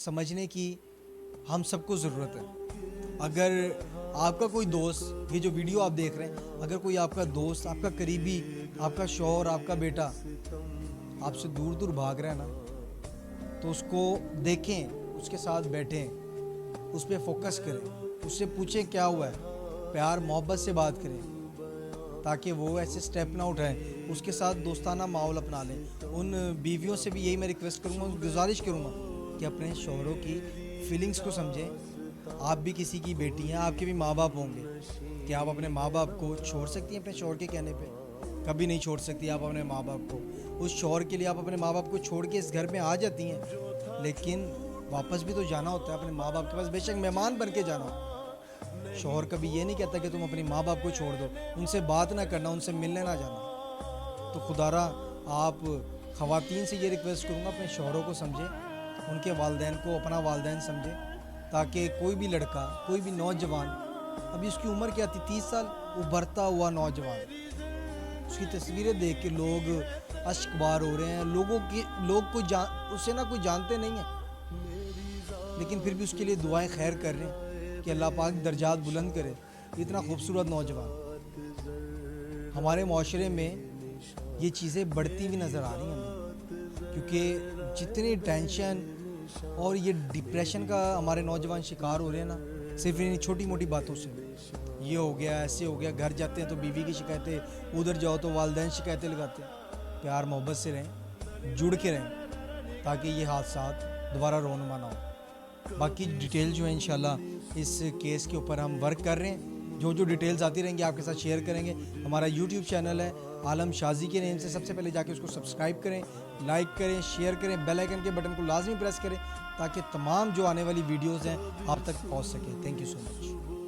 समझने की हम सबको ज़रूरत है। अगर आपका कोई दोस्त, ये जो वीडियो आप देख रहे हैं, अगर कोई आपका दोस्त, आपका करीबी, आपका शौहर, आपका बेटा आपसे दूर दूर भाग रहा है ना, तो उसको देखें, उसके साथ बैठें, उस पर फोकस करें, उससे पूछें क्या हुआ है, प्यार मोहब्बत से बात करें ताकि वो ऐसे स्टेप ना उठाएं, उसके साथ दोस्ताना माहौल अपना लें। उन बीवियों से भी यही मैं रिक्वेस्ट करूँगा, गुजारिश करूँगा कि अपने शौहरों की फीलिंग्स को समझें। आप भी किसी की बेटी हैं, आपके भी माँ बाप होंगे। कि आप अपने माँ बाप को छोड़ सकती हैं अपने शौहर के कहने पे? कभी नहीं छोड़ सकती आप अपने माँ बाप को। उस शौहर के लिए आप अपने माँ बाप को छोड़ के इस घर में आ जाती हैं, लेकिन वापस भी तो जाना होता है अपने माँ बाप के पास, बेशक मेहमान बन के जाना हो। शौहर कभी ये नहीं कहता कि तुम अपने माँ बाप को छोड़ दो, उनसे बात ना करना, उनसे मिलने ना जाना। तो खुदारा आप ख़वातीन से ये रिक्वेस्ट करूँगा, अपने शौहरों को समझें, उनके वालदैन को अपना वालदैन समझें, ताकि कोई भी लड़का, कोई भी नौजवान, अभी उसकी उम्र क्या थी, 30 साल, उभरता हुआ नौजवान, उसकी तस्वीरें देख के लोग अश्कबार हो रहे हैं। लोग उससे ना कोई जानते नहीं हैं, लेकिन फिर भी उसके लिए दुआएं खैर कर रहे हैं कि अल्लाह पाक दर्जात बुलंद करे। इतना खूबसूरत नौजवान, हमारे माशरे में ये चीज़ें बढ़ती हुई नज़र आ रही हैं हमें, क्योंकि जितनी टेंशन और ये डिप्रेशन का हमारे नौजवान शिकार हो रहे हैं ना, सिर्फ इन छोटी मोटी बातों से, ये हो गया, ऐसे हो गया, घर जाते हैं तो बीवी की शिकायतें, उधर जाओ तो वालदैन शिकायतें लगाते हैं। प्यार मोहब्बत से रहें, जुड़ के रहें, ताकि ये हादसात दोबारा रोनुमा ना हो। बाकी डिटेल जो है इंशाल्लाह इस केस के ऊपर हम वर्क कर रहे हैं, जो डिटेल्स आती रहेंगी आपके साथ शेयर करेंगे। हमारा यूट्यूब चैनल है आलम शाजी के नेम से, सबसे पहले जाके उसको सब्सक्राइब करें, लाइक करें, शेयर करें, बेल आइकन के बटन को लाजमी प्रेस करें ताकि तमाम जो आने वाली वीडियोज़ हैं आप तक पहुँच सकें। Thank you so much.